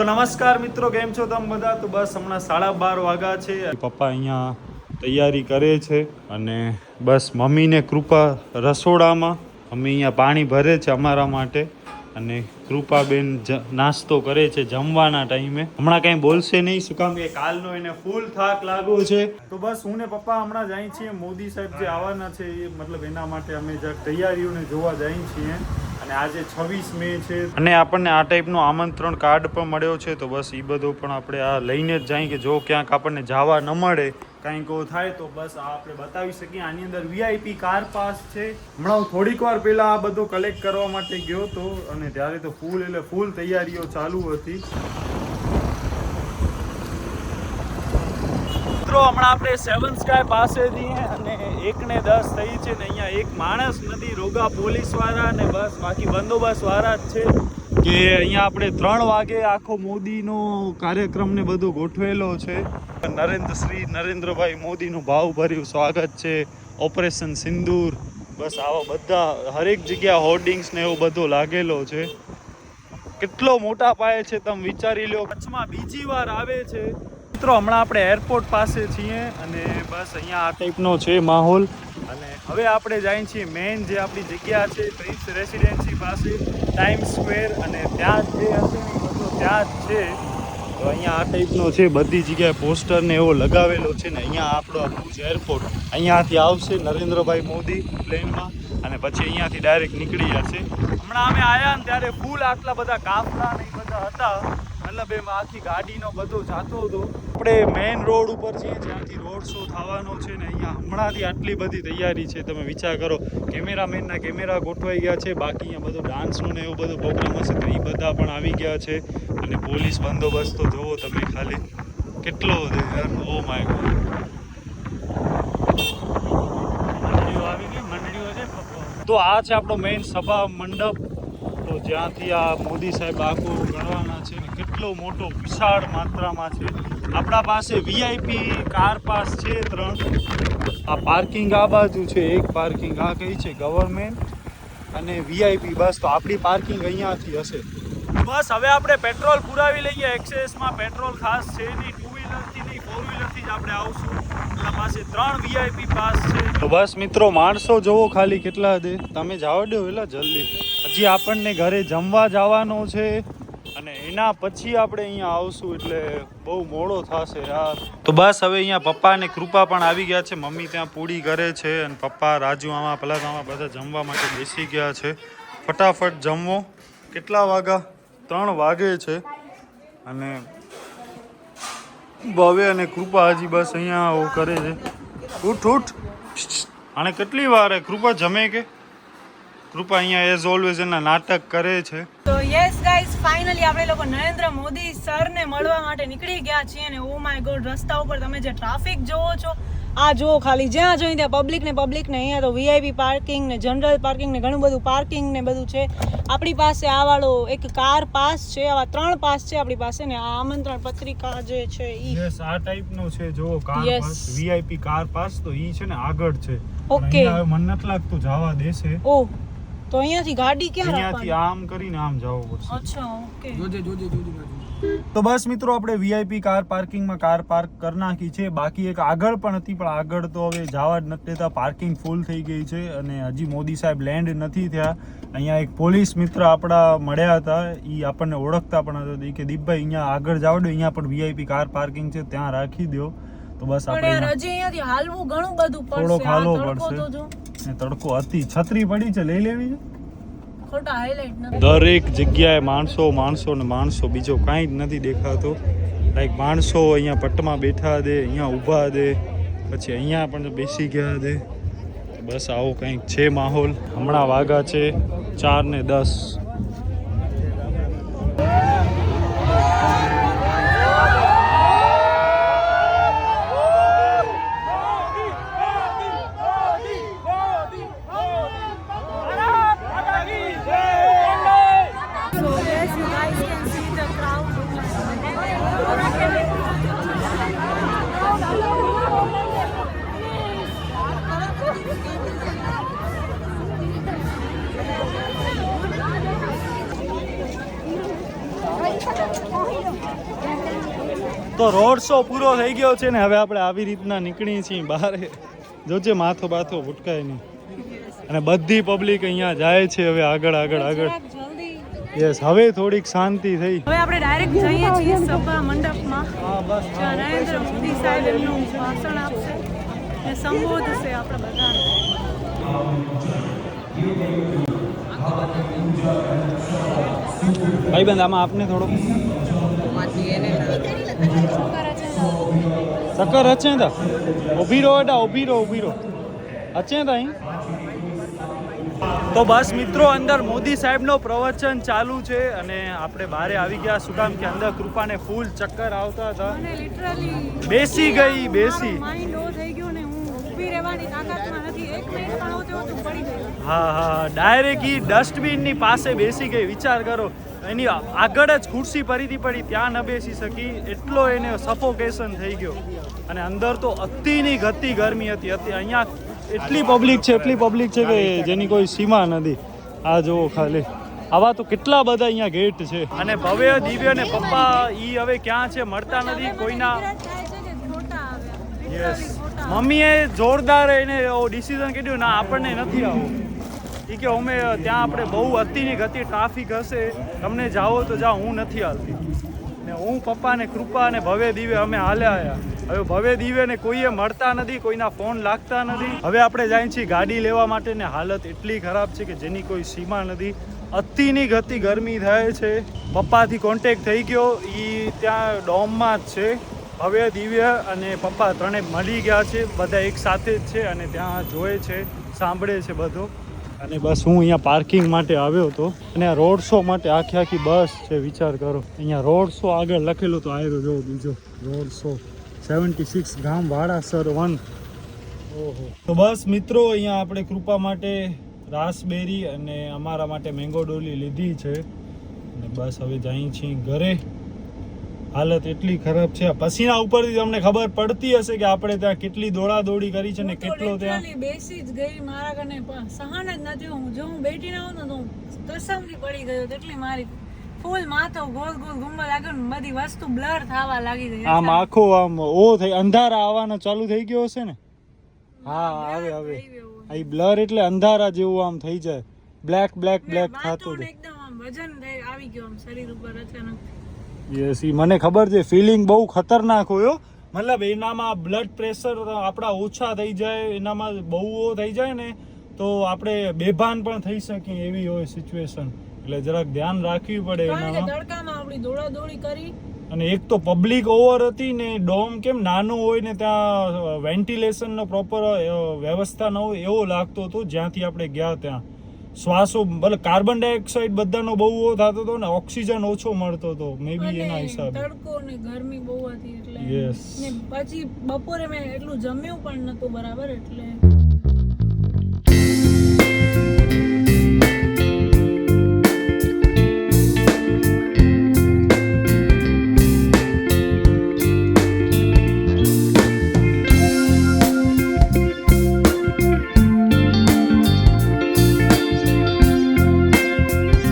તો નમસ્કાર મિત્રો, કેમ છો તમે બધા? તો બસ હમણાં 12:30 વાગ્યા છે. પપ્પા અહીંયા તૈયારી કરે છે અને બસ મમ્મીને કૃપા રસોડામાં મમ્મી અહીંયા પાણી ભરે છે અમારા માટે અને કૃપાબેન નાસ્તો કરે છે જમવાના ટાઈમે. હમણાં કંઈ બોલશે નહીં, શું કામ કે કાલનો એને ફૂલ થાક લાગ્યો છે. તો બસ હું ને પપ્પા હમણાં જાય છીએ મોદી સાહેબ જે આવવાના છે એ મતલબ એના માટે અમે જરાક તૈયારીઓને જોવા જઈએ છીએ. અને આજે 26 મે છે અને આપણને આ ટાઈપનો આમંત્રણ કાર્ડ પણ મળ્યો છે. તો બસ એ બધું પણ આપણે આ લઈને જ જાય કે જો ક્યાંક આપણને જવા ન મળે કંઈક થાય તો બસ આ આપણે બતાવી શકીએ. આની અંદર VIP કાર પાસ છે. હમણાં હું થોડીક વાર પહેલા આ બધું કલેક્ટ કરવા માટે ગયો હતો અને ત્યારે તો ફૂલ તૈયારીઓ ચાલુ હતી. હમણાં આપણે 7 સ્કાય પાસે છીએ અને 1:10 થઈ છે ને અહીંયા એક માણસ નથી, રોગા પોલીસ વાળા ને બસ બાકી બંદોબસ્ત વાળા જ છે. કે અહીંયા આપણે 3 વાગે આખો મોદીનો કાર્યક્રમ ને બધું ગોઠવેલો છે. નરેન્દ્રભાઈ મોદીનું ભાવભર્યું સ્વાગત છે, ઓપરેશન સિંદૂર, બસ આવા બધા હરેક જગ્યા હોર્ડિંગ્સ ને એવું બધું લાગેલો છે. કેટલો મોટા પાયે છે તમે વિચારી લો. કચ્છમાં બીજી વાર આવે છે. મિત્રો હમણાં આપણે એરપોર્ટ પાસે છીએ અને બસ અહીંયા આ ટાઈપનો છે માહોલ. અને હવે આપણે જઈએ છીએ મેઇન જે આપણી જગ્યા છે પ્રિન્સ રેસિડેન્સી પાસે ટાઈમ સ્ક્વેર, અને ત્યાં જ જે હશે ને બધું ત્યાં જ છે. તો અહીંયા આ ટાઈપનો છે, બધી જગ્યાએ પોસ્ટર ને એવો લગાવેલો છે ને અહીંયા આપણો ભુજ એરપોર્ટ અહીંયાથી આવશે નરેન્દ્રભાઈ મોદી પ્લેનમાં અને પછી અહીંયાથી ડાયરેક્ટ નીકળી જશે. હમણાં અમે આવ્યા ને ત્યારે ફૂલ આટલા બધા કાફલા ને એ બધા હતા, મતલબ એમાં આખી ગાડીનો બધો જાતો હતો. આપણે મેઇન રોડ ઉપર છીએ જ્યાંથી રોડ શો થવાનો છે ને અહીંયા હમણાંથી આટલી બધી તૈયારી છે. તમે વિચાર કરો, કેમેરામેનના કેમેરા ગોઠવાઈ ગયા છે, બાકી અહીંયા બધું ડાન્સનું ને એવું બધું પ્રોગ્રામ હશે તો એ બધા પણ આવી ગયા છે. અને પોલીસ બંદોબસ્ત તો જુઓ તમે ખાલી કેટલો છે. ઓ માય ગોડ, તો આ છે આપણો મેઇન સભા મંડપ. તો જ્યાંથી આ મોદી સાહેબ આખું ગણવાના છે ને કેટલો મોટો વિશાળ માત્રામાં છે. આપણા પાસે VIP કાર પાસ છે 3. આ પાર્કિંગ આ બાજુ છે, એક પાર્કિંગ આ કઈ છે ગવર્મેન્ટ અને VIP. બસ તો આપણી પાર્કિંગ અહીંયાથી હશે. બસ હવે આપણે પેટ્રોલ પુરાવી લઈએ. એક્સેસમાં પેટ્રોલ ખાસ છે નહીં, 2 વ્હીલરથી નહીં 4 વ્હીલરથી જ આપણે આવશું. આપણા પાસે 3 VIP પાસ છે. તો બસ મિત્રો માણસો જોવો ખાલી કેટલા દે, તમે જાવ દો એટલે જલ્દી. હજી આપણને ઘરે જમવા જવાનો છે અને એના પછી આપણે અહીંયા આવશું એટલે બહુ મોડો થશે યાર. તો બસ હવે અહીંયા પપ્પા અને કૃપા પણ આવી ગયા છે. મમ્મી ત્યાં પૂરી કરે છે અને પપ્પા રાજુ આમાં આમાં બધા જમવા માટે બેસી ગયા છે. ફટાફટ જમવો. કેટલા વાગ્યા? 3 વાગે છે અને ભવ્ય અને કૃપા હજી બસ અહીંયા કરે છે. ઉઠ આને કેટલી વાર કૃપા જમે કે કૃપા અહીંયા એઝ ઓલવેઝ એના નાટક કરે છે. તો યસ ગાઈઝ, ફાઇનલી આપણે લોકો નરેન્દ્ર મોદી સરને મળવા માટે નીકળી ગયા છીએ અને ઓ માય ગોડ, રસ્તા ઉપર તમે જે ટ્રાફિક જોવો છો આ જુઓ ખાલી, જ્યાં જોઈ ત્યાં પબ્લિક ને અહીંયા તો VIP પાર્કિંગ ને જનરલ પાર્કિંગ ને ઘણું બધું પાર્કિંગ ને બધું છે. આપણી પાસે આ વાળો એક કાર પાસ છે, આવા 3 પાસ છે આપણી પાસે ને આ આમંત્રણ પત્રિકા જે છે ઈ યસ આ ટાઈપનો છે. જો car pass VIP car pass તો ઈ છે ને આગળ છે. ઓકે, મને નથી લાગતું જવા દેશે. ઓ તો અહીંયાથી ગાડી ક્યાં રાખવાની? અહીંયાથી આમ કરીને આમ જવું પડશે. અચ્છા ઓકે. જોજે. તો બસ મિત્રો આપણે VIP કાર પાર્કિંગમાં કાર પાર્ક કરી નાખી છે. બાકી એક આગળ પણ હતી પણ આગળ તો હવે જવા જ નથી દેતા, પાર્કિંગ ફૂલ થઈ ગઈ છે અને હજી મોદી સાહેબ લેન્ડ નથી થયા. અહીંયા એક પોલીસ મિત્ર આપણા મળ્યા હતા, એ આપણને ઓળખતા પણ હતા કે દીપભાઈ અહીંયા આગળ જાવ દો, અહીંયા પણ VIP કાર પાર્કિંગ છે ત્યાં રાખી દો. તો બસ આપણે હજી અહીંયાથી હાલવું ઘણું બધું પડશે, થોડો હાલવો પડશે ને તડકો હતી. છત્રી પડી છે, લઈ લેવી છે. દરેક જગ્યાએ માણસો, બીજો કાંઈ જ નથી દેખાતો. લાઈક માણસો અહીંયા પટ્ટમાં બેઠા દે, અહીંયા ઊભા દે, પછી અહીંયા પણ બેસી ગયા દે. બસ આવો કંઈક છે માહોલ. હમણાં વાગા છે 4:10. તો રોડ શો પૂરો થઈ ગયો છે ને હવે આપણે આવી રીતના નીકળી છીએ બહાર. જોજે માથો બાથો ભૂટકાય નહીં. અને બધી પબ્લિક અહીંયા જાય છે હવે આગળ. જલ્દી યસ, હવે થોડીક શાંતિ થઈ. હવે આપણે ડાયરેક્ટ જઈએ છીએ સભા મંડપમાં. હા બસ. જ્યાં નરેન્દ્ર મોદી સાહેબ એમનું ભાષણ આપશે ને સંબોધશે આપણે બધાને. ભાઈબંધ આમાં આપને થોડો ચક્કર અચેંદા ઊભી રહો એટા ઊભી રહો અચેંદા અહીં. તો બસ મિત્રો, અંદર મોદી સાહેબનો પ્રવચન ચાલુ છે અને આપણે બહારે આવી ગયા. શું કામ કે અંદર કૃપાને ફૂલ ચક્કર આવતા હતા. મને લિટરલી બેસી ગઈ. માઇન્ડ ઓ થઈ ગયો ને હું ઊભી રહેવાની તાકાતમાં નથી. 1 મિનિટ પણ હોતે હોતે પડી ગઈ. હા, ડાયરેક્ટ ઈ ડસ્ટબિનની પાસે બેસી ગઈ. વિચાર કરો, એની આગળ જ ખુરશી પડી ત્યાં ન બેસી શકી, એટલો એને સફોકેશન થઈ ગયો. અને અંદર તો અતિની ગતિ ગરમી હતી. અહીંયા એટલી પબ્લિક છે કે જેની કોઈ સીમા નથી. આ જુઓ ખાલી, આવા તો કેટલા બધા અહીંયા ગેટ છે. અને ભવ્ય દિવ્ય ને પપ્પા ઈ હવે ક્યાં છે, મળતા નથી કોઈના. યસ, મમ્મીએ જોરદાર એને ડિસિઝન કર્યું ના આપણને નથી આવું. એ કે અમે ત્યાં આપણે બહુ અતિની ગતિ ટ્રાફિક હશે, તમને જાઓ તો જાઓ, હું નથી હાલતી. ને હું પપ્પા ને કૃપા અને ભવ્ય દિવ્ય અમે હાલ્યા આવ્યા. હવે ભવ્ય દિવ્ય ને કોઈએ મળતા નથી, કોઈના ફોન લાગતા નથી. હવે આપણે જાય છીએ ગાડી લેવા માટે ને હાલત એટલી ખરાબ છે કે જેની કોઈ સીમા નથી. અતિની ગતિ ગરમી થાય છે. પપ્પાથી કોન્ટેક્ટ થઈ ગયો, એ ત્યાં ડોમમાં જ છે. ભવ્ય દિવ્ય અને પપ્પા ત્રણે મળી ગયા છે, બધા એક સાથે જ છે અને ત્યાં જોવે છે, સાંભળે છે બધું. અને બસ હું અહીંયા પાર્કિંગ માટે આવ્યો હતો અને આ રોડ શો માટે આખી બસ છે. વિચાર કરો, અહીંયા રોડ શો આગળ લખેલો તો આવ્યો જો બીજો રોડ શો 76 ગામ વાડાસર 1. ઓહો. તો બસ મિત્રો, અહીંયા આપણે કૃપા માટે રાસબેરી અને અમારા માટે મેંગો ડોલી લીધી છે અને બસ હવે જઈએ છીએ ઘરે. હાલત એટલી ખરાબ છે, પસીના ઉપરથી તમને ખબર પડતી હશે કે આપણે ત્યાં કેટલી દોડાદોડી કરી છે ને કેટલો ત્યાં બેસી જ ગઈ. મારા કને સહન જ નથી. હું બેઠી ના હોત ને તો કસમથી પડી ગયો. એટલી મારી ફૂલ માથો ગોલ ઘૂમવા લાગ્યો ને બધી વસ્તુ બ્લર થવા લાગી ગઈ. આમ આખો આમ ઓ થઈ અંધારા આવવાનો ચાલુ થઈ ગયો હશે ને. હા, આવે આ બ્લર એટલે અંધારા જેવું આમ થઈ જાય, બ્લેક થતું એકદમ આમ વજન આવી ગયો આમ શરીર ઉપર અચાનક. યસ, મને ખબર છે. ફિલિંગ બહુ ખતરનાક હોય. મતલબ એનામાં બ્લડ પ્રેશર આપણા ઓછા થઈ જાય, એનામાં બહુ થઈ જાય ને તો આપણે બેભાન પણ થઈ શકીએ એવી હોય સિચ્યુએશન. એટલે જરાક ધ્યાન રાખવી પડે એનામાં. તડકામાં આપણી દોડાદોડી કરી અને એક તો પબ્લિક ઓવર હતી ને ડોમ કેમ નાનું હોય ને ત્યાં વેન્ટિલેશનનો પ્રોપર વ્યવસ્થા ન હોય એવો લાગતો હતો જ્યાંથી આપણે ગયા ત્યાં. શ્વાસો મતલબ કાર્બન ડાયોક્સાઇડ બધાનો બહુ થતો હતો ને ઓક્સિજન ઓછો મળતો હતો મે બી એના હિસાબે. તડકો ને ગરમી બહુ હતી એટલે. યસ. ને પછી બપોરે મેં એટલું જમ્યું પણ નતું બરાબર એટલે